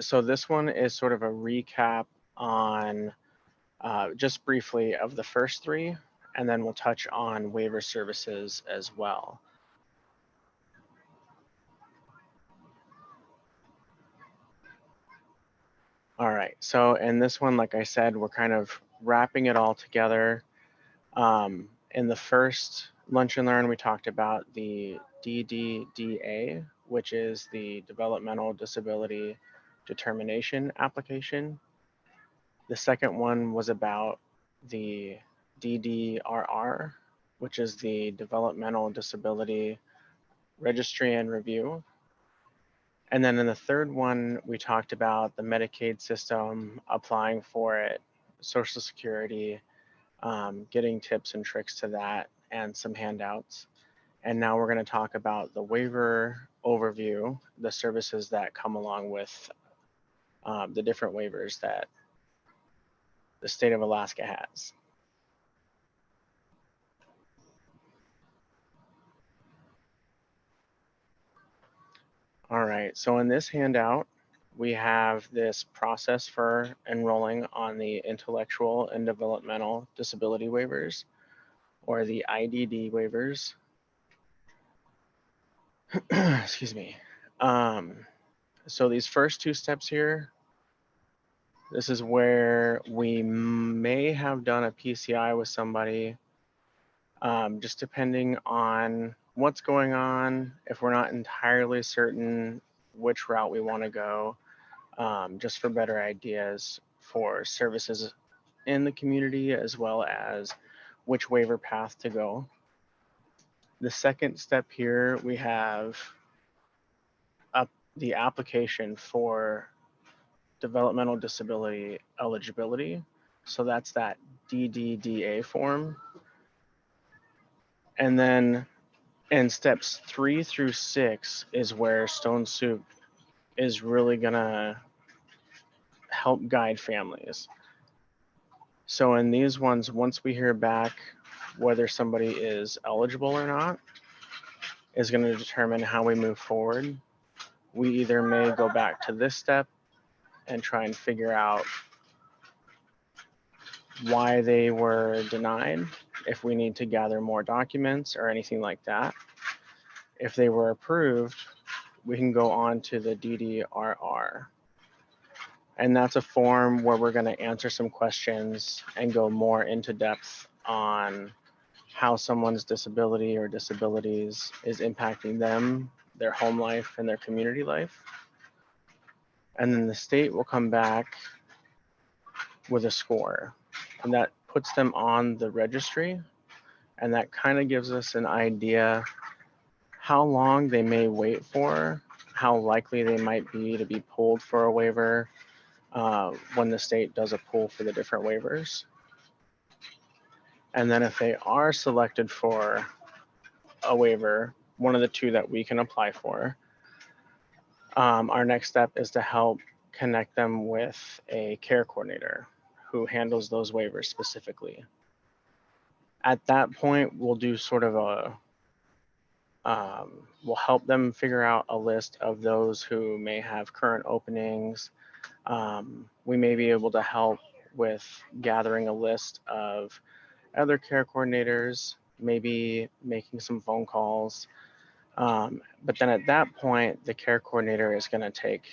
So this one is sort of a recap on just briefly of the first three, and then we'll touch on waiver services as well. All right, so in this one, like I said, we're kind of wrapping it all together. In the first Lunch and Learn, we talked about the DDDA, which is the Developmental Disability Determination Application. The second one was about the DDRR, which is the Developmental Disability Registry and Review. And then in the third one, we talked about the Medicaid system, applying for it, Social Security, getting tips and tricks to that, and some handouts. And now we're going to talk about the waiver overview, the services that come along with the different waivers that the state of Alaska has. All right, so in this handout, we have this process for enrolling on the intellectual and developmental disability waivers, or the IDD waivers. Excuse me. So these first two steps here, this is where we may have done a PCI with somebody, just depending on what's going on, if we're not entirely certain which route we want to go, just for better ideas for services in the community, as well as which waiver path to go. The second step here, we have the application for developmental disability eligibility. So that's that DDDA form. And then in steps 3 through 6 is where Stone Soup is really gonna help guide families. So in these ones, once we hear back whether somebody is eligible or not, is gonna determine how we move forward. We either may go back to this step and try and figure out why they were denied, if we need to gather more documents or anything like that. If they were approved, we can go on to the DDRR. And that's a form where we're going to answer some questions and go more into depth on how someone's disability or disabilities is impacting them, their home life, and their community life. And then the state will come back with a score, and that puts them on the registry. And that kind of gives us an idea how long they may wait for, how likely they might be to be pulled for a waiver when the state does a pull for the different waivers. And then if they are selected for a waiver, one of the two that we can apply for, our next step is to help connect them with a care coordinator who handles those waivers specifically. At that point, we'll do sort of we'll help them figure out a list of those who may have current openings. We may be able to help with gathering a list of other care coordinators, maybe making some phone calls. But then at that point, the care coordinator is going to take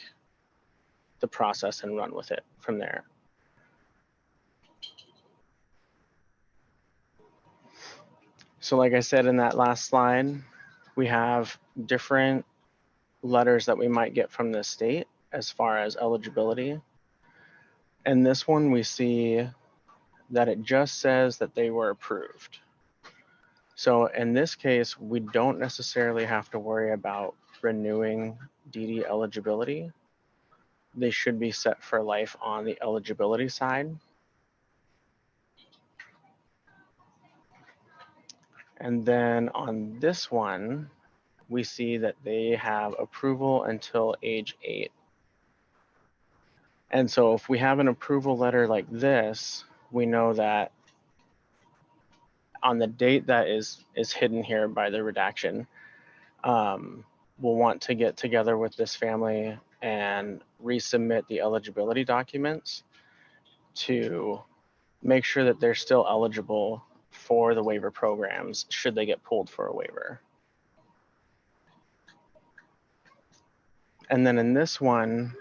the process and run with it from there. So like I said in that last slide, we have different letters that we might get from the state as far as eligibility. And this one, we see that it just says that they were approved. So in this case, we don't necessarily have to worry about renewing DD eligibility. They should be set for life on the eligibility side. And then on this one, we see that they have approval until age 8. And so if we have an approval letter like this, we know that on the date that is hidden here by the redaction, we'll want to get together with this family and resubmit the eligibility documents to make sure that they're still eligible for the waiver programs should they get pulled for a waiver. And then in this one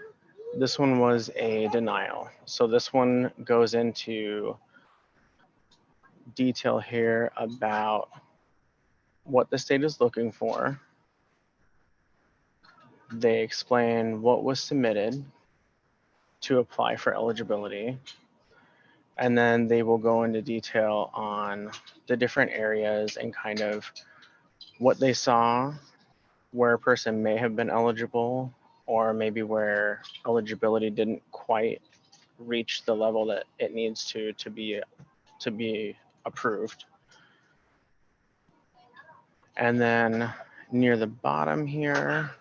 was a denial. So this one goes into detail here about what the state is looking for. They explain what was submitted to apply for eligibility. And then they will go into detail on the different areas and kind of what they saw, where a person may have been eligible, or maybe where eligibility didn't quite reach the level that it needs to be approved. And then near the bottom here,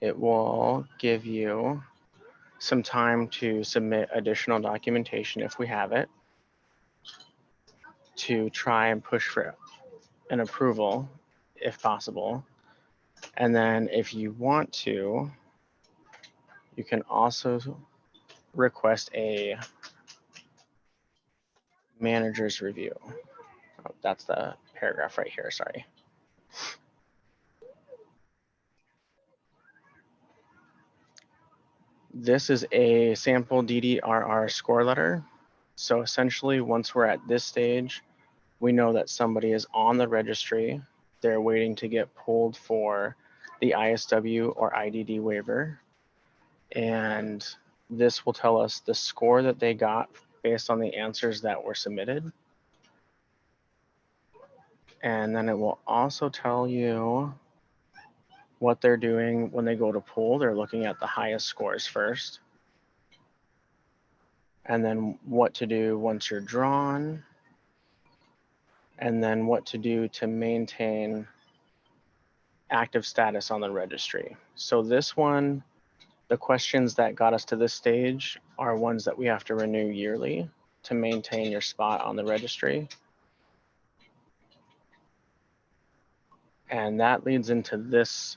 it will give you some time to submit additional documentation if we have it, to try and push for an approval if possible. And then if you want to, you can also request a manager's review. Oh, that's the paragraph right here, sorry. This is a sample DDRR score letter. So essentially, once we're at this stage, we know that somebody is on the registry. They're waiting to get pulled for the ISW or IDD waiver. And this will tell us the score that they got based on the answers that were submitted. And then it will also tell you what they're doing when they go to pull. They're looking at the highest scores first. And then what to do once you're drawn. And then what to do to maintain active status on the registry. So this one, the questions that got us to this stage are ones that we have to renew yearly to maintain your spot on the registry. And that leads into this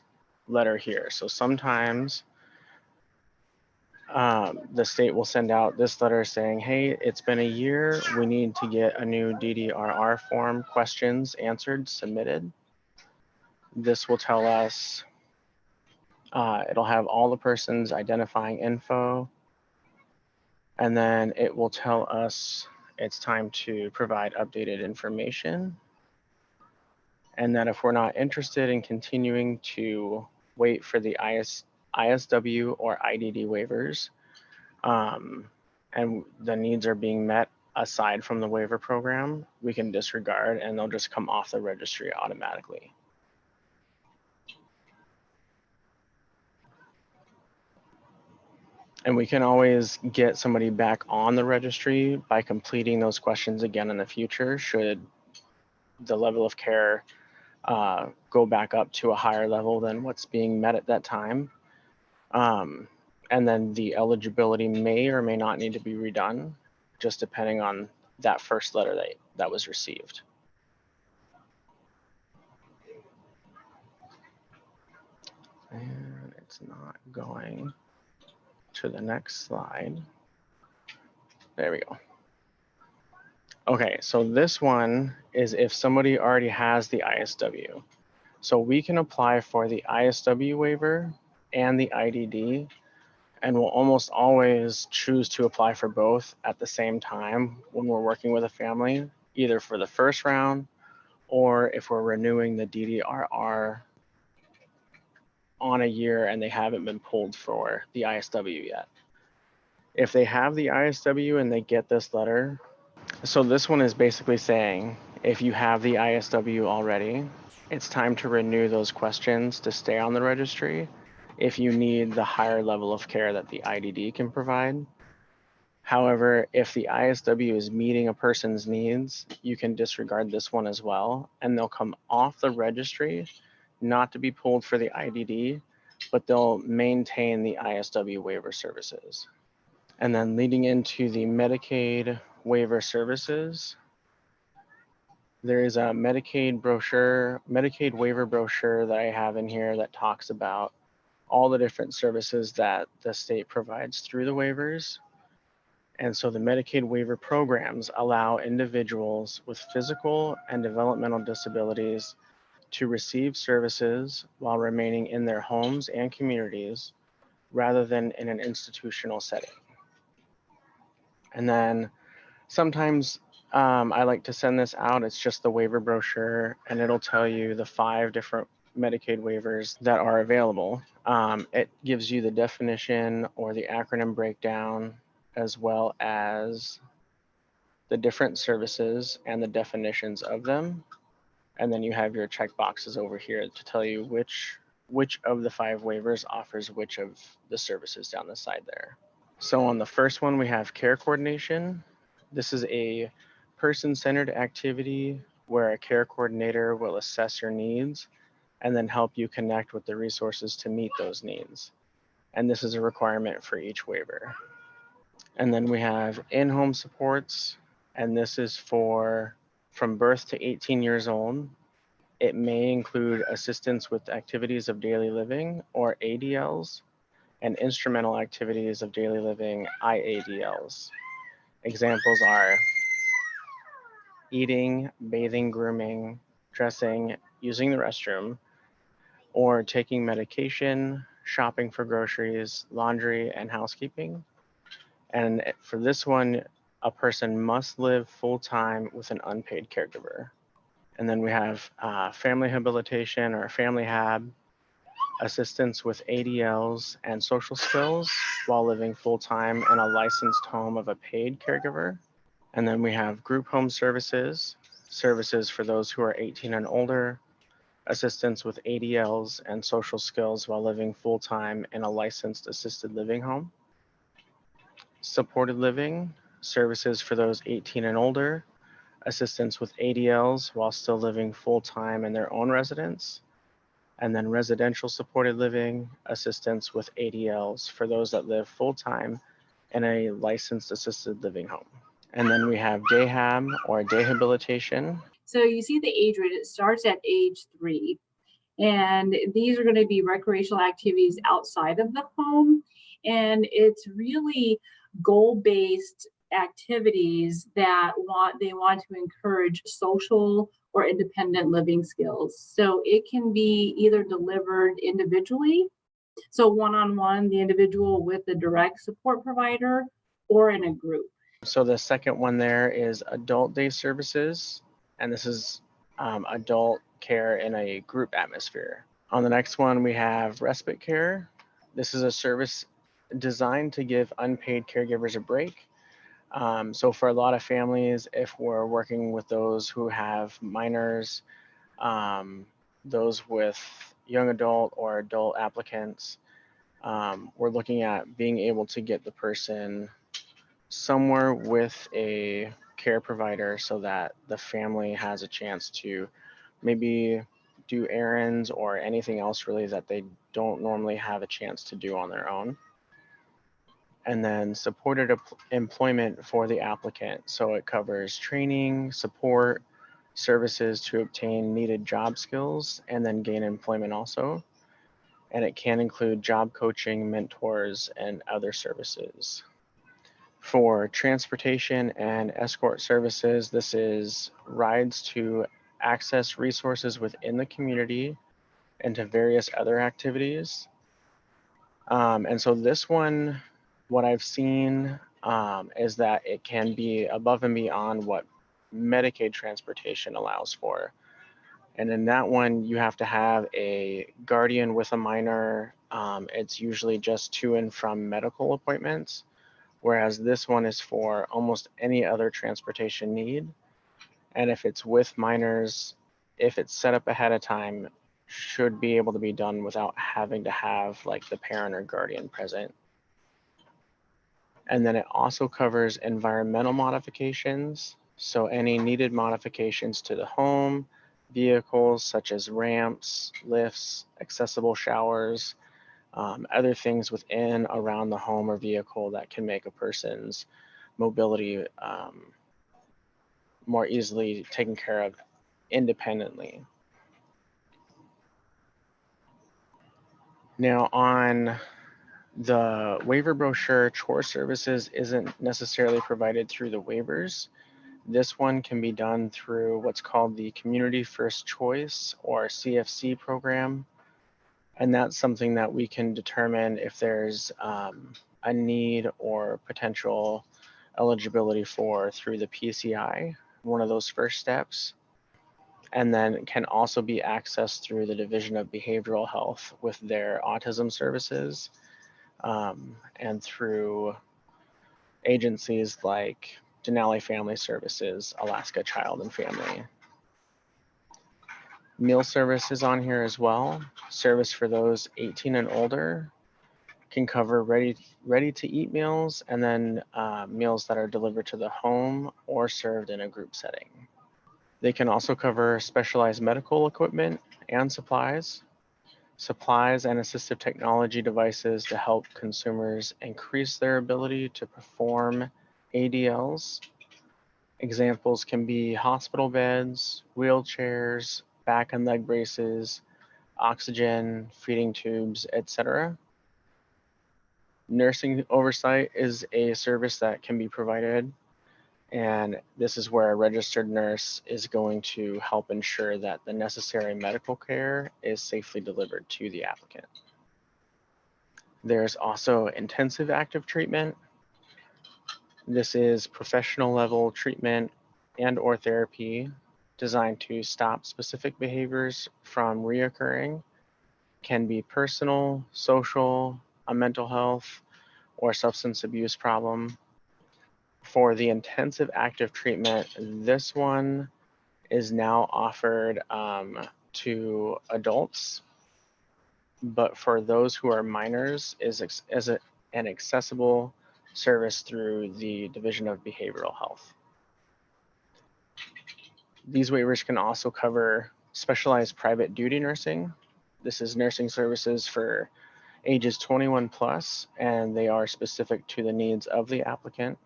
letter here. So sometimes the state will send out this letter saying, hey, it's been a year. We need to get a new DDRR form, questions answered, submitted. This will tell us, it'll have all the person's identifying info. And then it will tell us it's time to provide updated information. And that if we're not interested in continuing to wait for the ISW or IDD waivers, and the needs are being met aside from the waiver program, we can disregard and they'll just come off the registry automatically. And we can always get somebody back on the registry by completing those questions again in the future, should the level of care go back up to a higher level than what's being met at that time. And then the eligibility may or may not need to be redone, just depending on that first letter that was received. And it's not going to the next slide. There we go. Okay, so this one is if somebody already has the ISW. So we can apply for the ISW waiver and the IDD, and we'll almost always choose to apply for both at the same time when we're working with a family, either for the first round or if we're renewing the DDRR on a year and they haven't been pulled for the ISW yet. If they have the ISW and they get this letter, so this one is basically saying, if you have the ISW already, it's time to renew those questions to stay on the registry if you need the higher level of care that the IDD can provide. However, if the ISW is meeting a person's needs, you can disregard this one as well, and they'll come off the registry, not to be pulled for the IDD, but they'll maintain the ISW waiver services. And then leading into the Medicaid waiver services, There is a Medicaid waiver brochure that I have in here that talks about all the different services that the state provides through the waivers. And so the Medicaid waiver programs allow individuals with physical and developmental disabilities to receive services while remaining in their homes and communities rather than in an institutional setting. And then sometimes I like to send this out. It's just the waiver brochure, and it'll tell you the 5 different Medicaid waivers that are available. It gives you the definition or the acronym breakdown, as well as the different services and the definitions of them. And then you have your check boxes over here to tell you which of the 5 waivers offers which of the services down the side there. So on the first one, we have care coordination. This is a person-centered activity where a care coordinator will assess your needs and then help you connect with the resources to meet those needs. And this is a requirement for each waiver. And then we have in-home supports, and this is for from birth to 18 years old. It may include assistance with activities of daily living or ADLs and instrumental activities of daily living IADLs. Examples are eating, bathing, grooming, dressing, using the restroom, or taking medication, shopping for groceries, laundry, and housekeeping. And for this one, a person must live full-time with an unpaid caregiver. And then we have family habilitation or family hab, assistance with ADLs and social skills while living full-time in a licensed home of a paid caregiver. And then we have group home services, services for those who are 18 and older, assistance with ADLs and social skills while living full-time in a licensed assisted living home. Supported living, services for those 18 and older, assistance with ADLs while still living full-time in their own residence. And then residential supported living, assistance with ADLs for those that live full-time in a licensed assisted living home. And then we have day hab or day habilitation. So you see the age rate, it starts at age 3. And these are going to be recreational activities outside of the home. And it's really goal-based activities that they want to encourage social or independent living skills. So it can be either delivered individually, so one-on-one, the individual with the direct support provider, or in a group. So the second one there is adult day services, and this is adult care in a group atmosphere. On the next one, we have respite care. This is a service designed to give unpaid caregivers a break. So for a lot of families, if we're working with those who have minors, those with young adult or adult applicants, we're looking at being able to get the person somewhere with a care provider so that the family has a chance to maybe do errands or anything else really that they don't normally have a chance to do on their own. And then supported employment for the applicant. So it covers training, support, services to obtain needed job skills, and then gain employment also. And it can include job coaching, mentors, and other services. For transportation and escort services, this is rides to access resources within the community and to various other activities. And so this one, what I've seen is that it can be above and beyond what Medicaid transportation allows for. And in that one, you have to have a guardian with a minor. It's usually just to and from medical appointments, whereas this one is for almost any other transportation need. And if it's with minors, if it's set up ahead of time, should be able to be done without having to have like the parent or guardian present. And then it also covers environmental modifications. So any needed modifications to the home, vehicles such as ramps, lifts, accessible showers, other things within, around the home or vehicle that can make a person's mobility more easily taken care of independently. Now on the waiver brochure, CHORE services isn't necessarily provided through the waivers. This one can be done through what's called the Community First Choice or CFC program. And that's something that we can determine if there's a need or potential eligibility for through the PCI, one of those first steps. And then it can also be accessed through the Division of Behavioral Health with their autism services, and through agencies like Denali Family Services, Alaska Child and Family. Meal service is on here as well. Service for those 18 and older can cover ready to eat meals, and then meals that are delivered to the home or served in a group setting. They can also cover specialized medical equipment and supplies and assistive technology devices to help consumers increase their ability to perform ADLs. Examples can be hospital beds, wheelchairs, back and leg braces, oxygen, feeding tubes, etc. Nursing oversight is a service that can be provided, and this is where a registered nurse is going to help ensure that the necessary medical care is safely delivered to the applicant. There's also intensive active treatment. This is professional level treatment and or therapy designed to stop specific behaviors from reoccurring. Can be personal, social, a mental health, or substance abuse problem. For the intensive active treatment, this one is now offered to adults, but for those who are minors is an accessible service through the Division of Behavioral Health. These waivers can also cover specialized private duty nursing. This is nursing services for ages 21 plus, and they are specific to the needs of the applicant.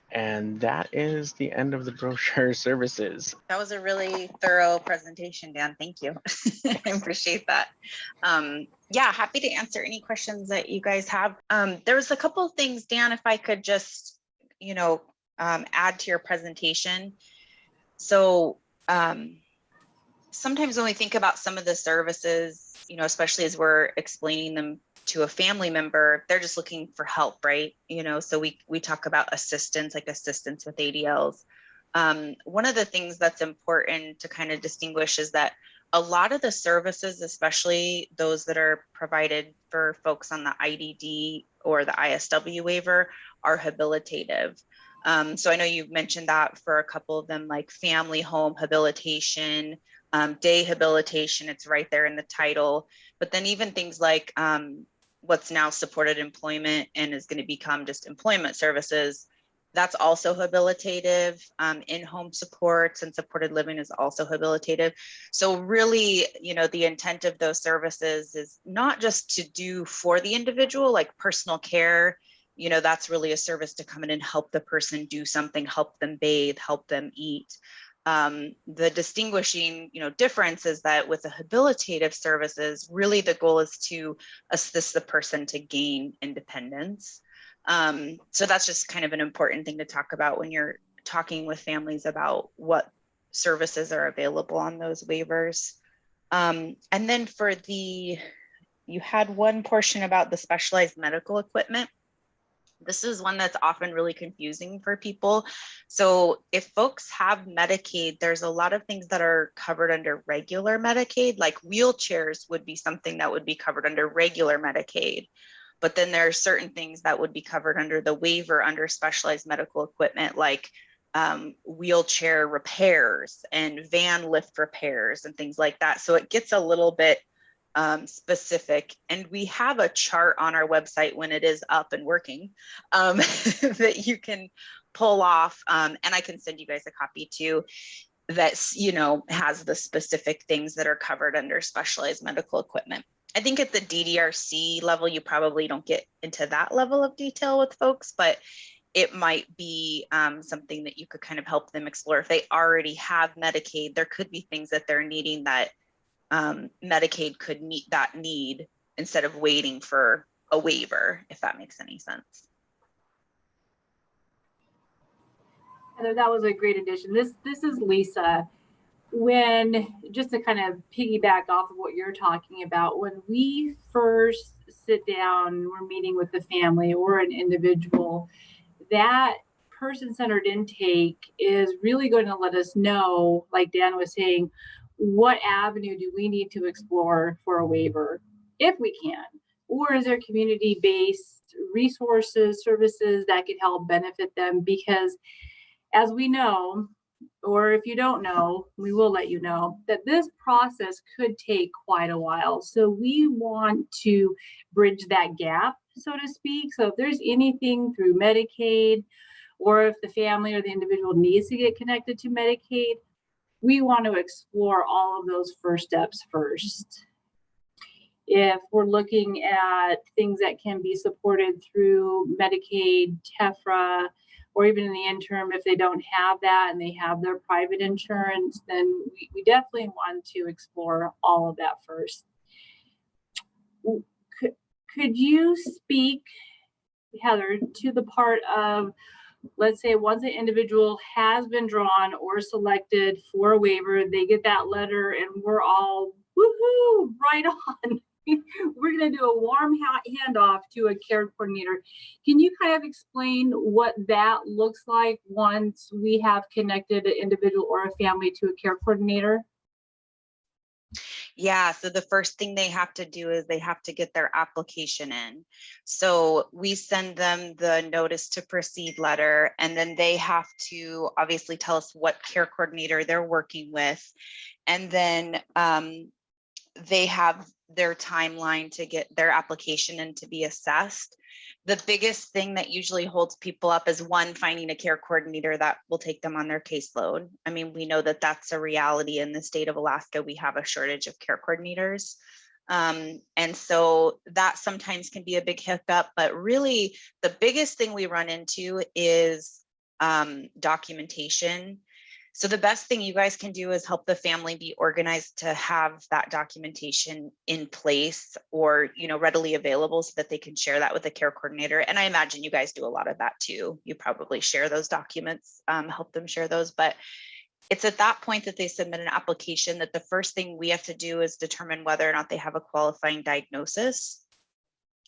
And that is the end of the brochure services. That was a really thorough presentation, Dan. Thank you. I appreciate that. Yeah, happy to answer any questions that you guys have. There was a couple of things, Dan, if I could just, add to your presentation. So sometimes when we think about some of the services, especially as we're explaining them to a family member, they're just looking for help, right? So we talk about assistance, like assistance with ADLs. One of the things that's important to kind of distinguish is that a lot of the services, especially those that are provided for folks on the IDD or the ISW waiver, are habilitative. So I know you've mentioned that for a couple of them, like family home habilitation, day habilitation, it's right there in the title. But then even things like what's now supported employment and is going to become just employment services, that's also habilitative. In-home supports and supported living is also habilitative. So really, the intent of those services is not just to do for the individual, like personal care, that's really a service to come in and help the person do something, help them bathe, help them eat. The distinguishing, difference is that with the habilitative services, really the goal is to assist the person to gain independence. So that's just kind of an important thing to talk about when you're talking with families about what services are available on those waivers. And then you had one portion about the specialized medical equipment. This is one that's often really confusing for people. So if folks have Medicaid, there's a lot of things that are covered under regular Medicaid, like wheelchairs would be something that would be covered under regular Medicaid. But then there are certain things that would be covered under the waiver under specialized medical equipment, like wheelchair repairs and van lift repairs and things like that. So it gets a little bit specific, and we have a chart on our website when it is up and working that you can pull off, and I can send you guys a copy too, that's has the specific things that are covered under specialized medical equipment. I think at the DDRC level, you probably don't get into that level of detail with folks, but it might be something that you could kind of help them explore. If they already have Medicaid, there could be things that they're needing that Medicaid could meet that need instead of waiting for a waiver, if that makes any sense. Heather, that was a great addition. This is Lisa. When, just to kind of piggyback off of what you're talking about, when we first sit down, we're meeting with the family or an individual, that person-centered intake is really going to let us know, like Dan was saying, what avenue do we need to explore for a waiver, if we can, or is there community-based resources, services that could help benefit them? Because as we know, or if you don't know, we will let you know that this process could take quite a while. So we want to bridge that gap, so to speak. So if there's anything through Medicaid, or if the family or the individual needs to get connected to Medicaid, we want to explore all of those first steps first. If we're looking at things that can be supported through Medicaid, TEFRA, or even in the interim, if they don't have that and they have their private insurance, then we definitely want to explore all of that first. Could you speak, Heather, to the part of, let's say once an individual has been drawn or selected for a waiver, they get that letter and we're all, woohoo, right on. We're going to do a warm handoff to a care coordinator. Can you kind of explain what that looks like once we have connected an individual or a family to a care coordinator? Yeah, so the first thing they have to do is they have to get their application in. So we send them the notice to proceed letter, and then they have to obviously tell us what care coordinator they're working with. And then they have their timeline to get their application in to be assessed. The biggest thing that usually holds people up is one, finding a care coordinator that will take them on their caseload. I mean, we know that that's a reality in the state of Alaska. We have a shortage of care coordinators. And so that sometimes can be a big hiccup, but really the biggest thing we run into is documentation. So the best thing you guys can do is help the family be organized to have that documentation in place or, you know, readily available so that they can share that with the care coordinator. And I imagine you guys do a lot of that too. You probably share those documents, help them share those, but it's at that point that they submit an application that the first thing we have to do is determine whether or not they have a qualifying diagnosis.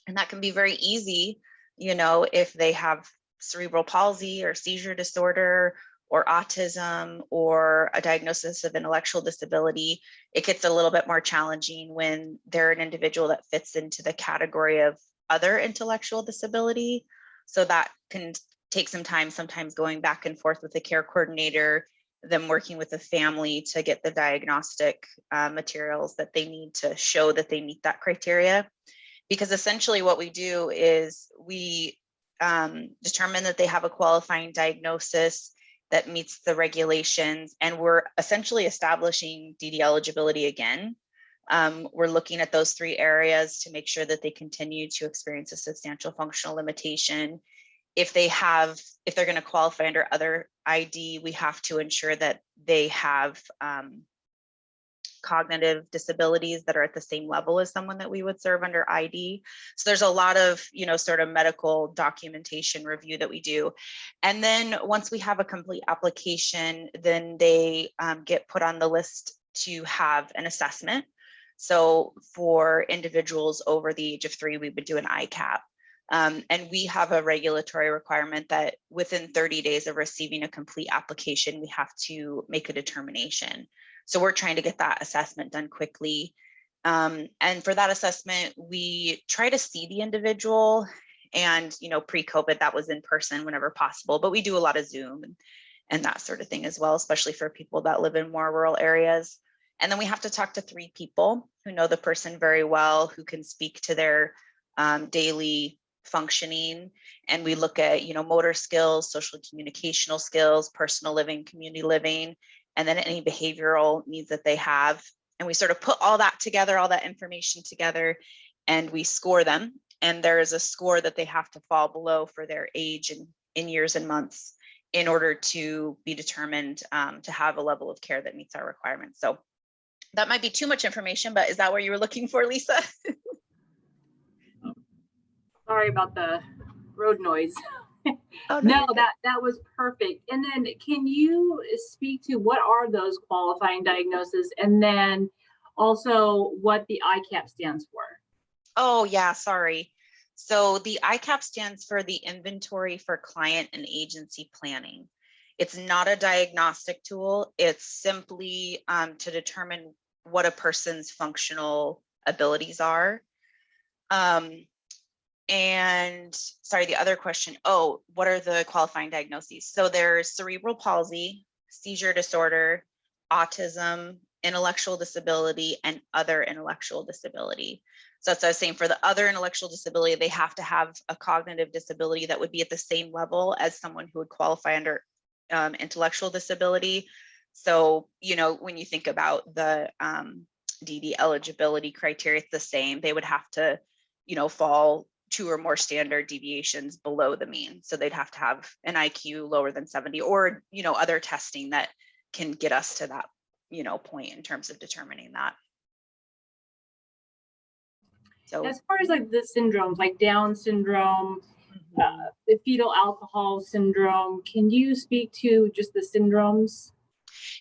And that can be very easy, you know, if they have cerebral palsy or seizure disorder or autism or a diagnosis of intellectual disability. It gets a little bit more challenging when they're an individual that fits into the category of other intellectual disability. So that can take some time, sometimes going back and forth with the care coordinator, them working with the family to get the diagnostic materials that they need to show that they meet that criteria. Because essentially what we do is we determine that they have a qualifying diagnosis that meets the regulations, and we're essentially establishing DD eligibility again. We're looking at those three areas to make sure that they continue to experience a substantial functional limitation. If they're going to qualify under other ID, we have to ensure that they have cognitive disabilities that are at the same level as someone that we would serve under ID. So there's a lot of, you know, sort of medical documentation review that we do. And then once we have a complete application, then they get put on the list to have an assessment. So for individuals over the age of 3, we would do an ICAP. And we have a regulatory requirement that within 30 days of receiving a complete application, we have to make a determination. So we're trying to get that assessment done quickly. And for that assessment, we try to see the individual, and, you know, pre-COVID, that was in person whenever possible, but we do a lot of Zoom and that sort of thing as well, especially for people that live in more rural areas. And then we have to talk to 3 people who know the person very well, who can speak to their daily functioning. And we look at, you know, motor skills, social communicational skills, personal living, community living, and then any behavioral needs that they have. And we sort of put all that together, all that information together, and we score them. And there is a score that they have to fall below for their age in years and months in order to be determined to have a level of care that meets our requirements. So that might be too much information, but is that what you were looking for, Lisa? Sorry about the road noise. Oh, No, you're good. that was perfect. And then can you speak to what are those qualifying diagnoses, and then also what the ICAP stands for? Oh yeah, sorry. So the ICAP stands for the Inventory for Client and Agency Planning. It's not a diagnostic tool. It's simply to determine what a person's functional abilities are. And sorry, the other question, oh, what are the qualifying diagnoses? So there's cerebral palsy, seizure disorder, autism, intellectual disability, and other intellectual disability. So that's what I was saying, for the other intellectual disability, they have to have a cognitive disability that would be at the same level as someone who would qualify under intellectual disability. So, you know, when you think about the DD eligibility criteria, it's the same. They would have to, you know, fall 2 or more standard deviations below the mean. So they'd have to have an IQ lower than 70, or, you know, other testing that can get us to that, you know, point in terms of determining that. So As far as like the syndromes, like Down syndrome, the fetal alcohol syndrome, can you speak to just the syndromes?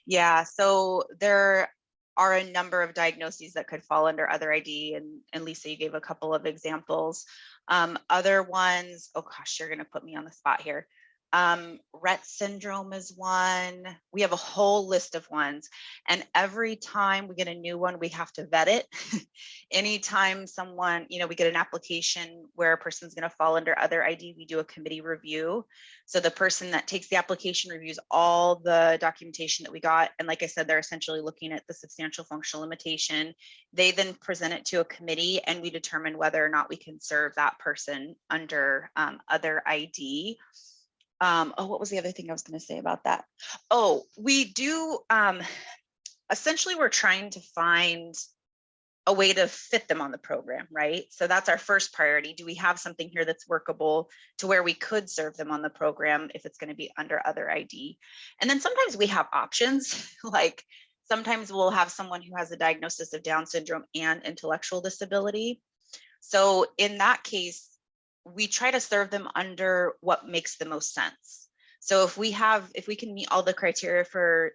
yeah, so there are a number of diagnoses that could fall under other ID, and Lisa, you gave a couple of examples. Other ones, oh gosh, you're gonna put me on the spot here. Rett syndrome is one. We have a whole list of ones, and every time we get a new one, we have to vet it. Anytime someone, you know, we get an application where a person's going to fall under other ID, we do a committee review. So the person that takes the application reviews all the documentation that we got, and like I said, they're essentially looking at the substantial functional limitation. They then present it to a committee, and we determine whether or not we can serve that person under other ID. Oh, what was the other thing I was going to say about that? Oh, we do, essentially, we're trying to find a way to fit them on the program, right? So that's our first priority. Do we have something here that's workable to where we could serve them on the program if it's going to be under other ID? And then sometimes we have options, like sometimes we'll have someone who has a diagnosis of Down syndrome and intellectual disability. So in that case, we try to serve them under what makes the most sense. So if we can meet all the criteria for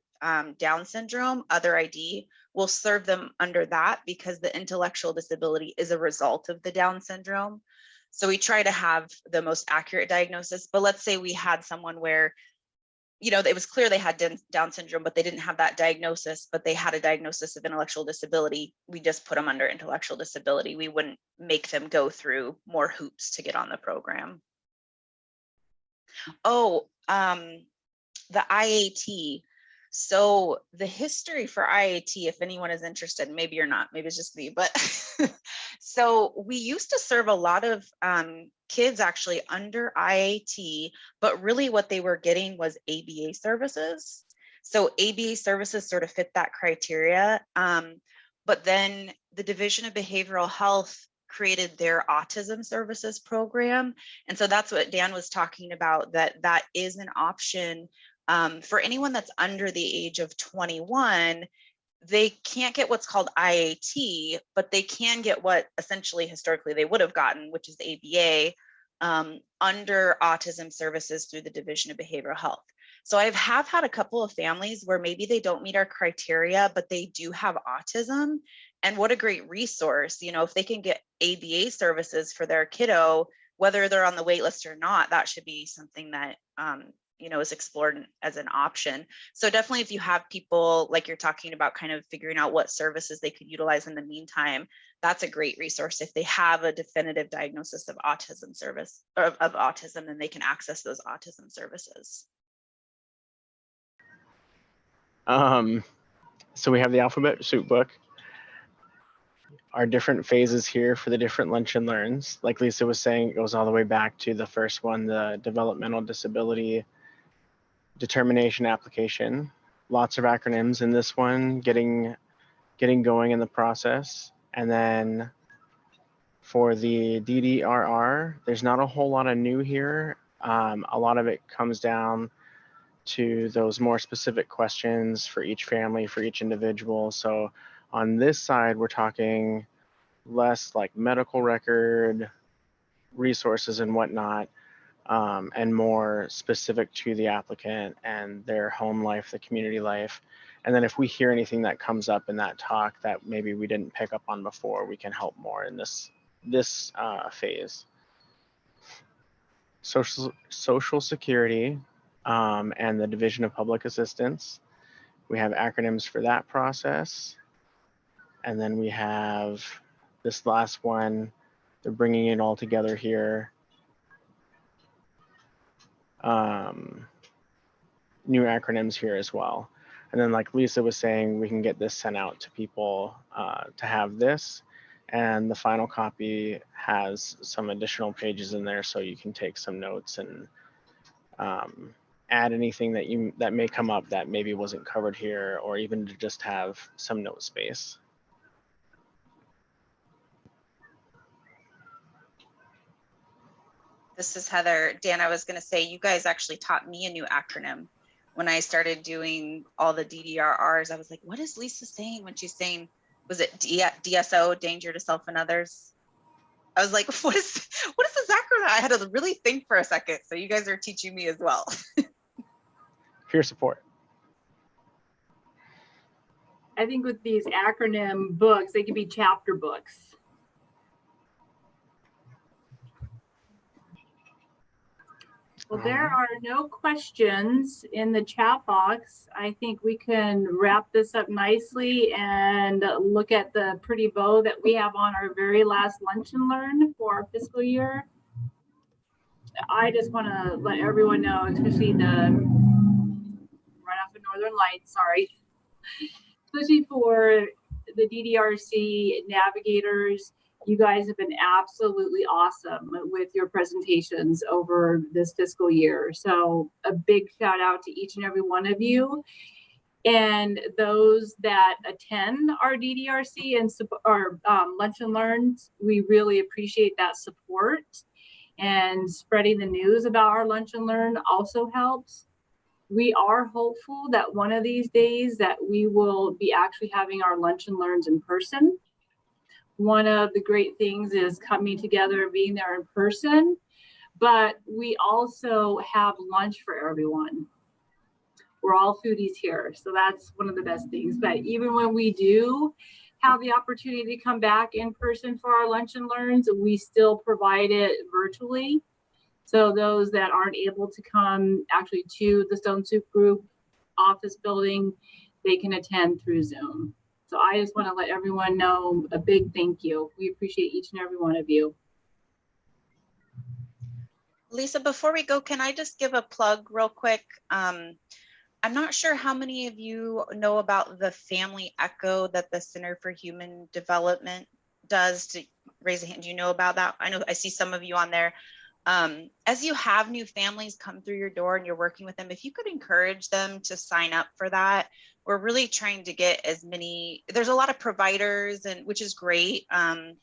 Down syndrome, other ID, we'll serve them under that because the intellectual disability is a result of the Down syndrome. So we try to have the most accurate diagnosis. But let's say we had someone where, you know, it was clear they had Down syndrome, but they didn't have that diagnosis, but they had a diagnosis of intellectual disability. We just put them under intellectual disability. We wouldn't make them go through more hoops to get on the program. Oh, the IAT. So the history for IAT, if anyone is interested, maybe you're not, maybe it's just me, but so we used to serve a lot of kids actually under IAT, but really what they were getting was ABA services. So ABA services sort of fit that criteria. But then the Division of Behavioral Health created their autism services program. And so that's what Dan was talking about, that is an option for anyone that's under the age of 21. They can't get what's called IAT, but they can get what essentially historically they would have gotten, which is ABA, under autism services through the Division of Behavioral Health. So I have had a couple of families where maybe they don't meet our criteria, but they do have autism. And what a great resource, you know, if they can get ABA services for their kiddo, whether they're on the wait list or not, that should be something that, you know, is explored as an option. So definitely if you have people like you're talking about kind of figuring out what services they could utilize in the meantime, that's a great resource. If they have a definitive diagnosis of autism service or of autism, then they can access those autism services. So we have the alphabet soup book, our different phases here for the different lunch and learns. Like Lisa was saying, it goes all the way back to the first one, the developmental disability determination application. Lots of acronyms in this one, getting going in the process. And then for the DDRR, there's not a whole lot of new here. A lot of it comes down to those more specific questions for each family, for each individual. So on this side, we're talking less like medical record, resources and whatnot, and more specific to the applicant and their home life, the community life. And then if we hear anything that comes up in that talk that maybe we didn't pick up on before, we can help more in this phase. Social Security and the Division of Public Assistance. We have acronyms for that process. And then we have this last one, they're bringing it all together here. New acronyms here as well. And then like Lisa was saying, we can get this sent out to people to have this. And the final copy has some additional pages in there so you can take some notes and add anything that may come up that maybe wasn't covered here, or even to just have some note space. This is Heather. Dan, I was going to say, you guys actually taught me a new acronym. When I started doing all the DDRRs, I was like, what is Lisa saying when she's saying, was it DSO, danger to self and others? I was like, what is this acronym? I had to really think for a second. So you guys are teaching me as well. Peer support. I think with these acronym books, they can be chapter books. Well, there are no questions in the chat box. I think we can wrap this up nicely and look at the pretty bow that we have on our very last Lunch and Learn for our fiscal year. I just want to let everyone know, especially the right off of Northern Lights, sorry, especially for the DDRC navigators. You guys have been absolutely awesome with your presentations over this fiscal year. So a big shout out to each and every one of you. And those that attend our DDRC and our Lunch and Learns, we really appreciate that support. And spreading the news about our Lunch and Learn also helps. We are hopeful that one of these days that we will be actually having our Lunch and Learns in person. One of the great things is coming together and being there in person, but we also have lunch for everyone. We're all foodies here, so that's one of the best things. But even when we do have the opportunity to come back in person for our Lunch and Learns, we still provide it virtually. So those that aren't able to come actually to the Stone Soup Group office building, they can attend through Zoom. So I just want to let everyone know a big thank you. We appreciate each and every one of you. Lisa, before we go, can I just give a plug real quick? I'm not sure how many of you know about the Family Echo that the Center for Human Development does. To raise a hand, do you know about that? I know I see some of you on there. As you have new families come through your door and you're working with them, if you could encourage them to sign up for that. We're really trying to get as many, there's a lot of providers, and which is great,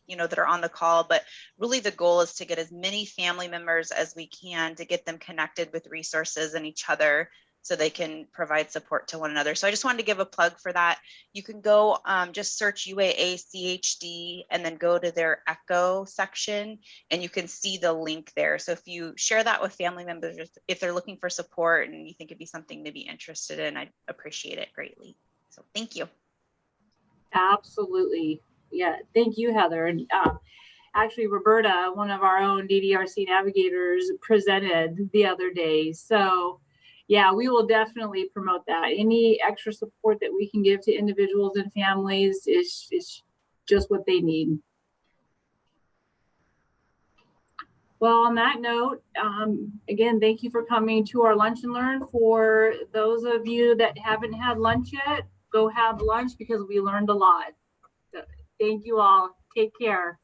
you know, that are on the call, but really the goal is to get as many family members as we can to get them connected with resources and each other so they can provide support to one another. So I just wanted to give a plug for that. You can go just search UAA CHD and then go to their Echo section and you can see the link there. So if you share that with family members, if they're looking for support and you think it'd be something to be interested in, I'd appreciate it greatly. So thank you. Absolutely. Yeah, thank you, Heather. And actually, Roberta, one of our own DDRC navigators, presented the other day. So yeah, we will definitely promote that. Any extra support that we can give to individuals and families is just what they need. Well, on that note, again, thank you for coming to our Lunch and Learn. For those of you that haven't had lunch yet, go have lunch because we learned a lot. So, thank you all. Take care.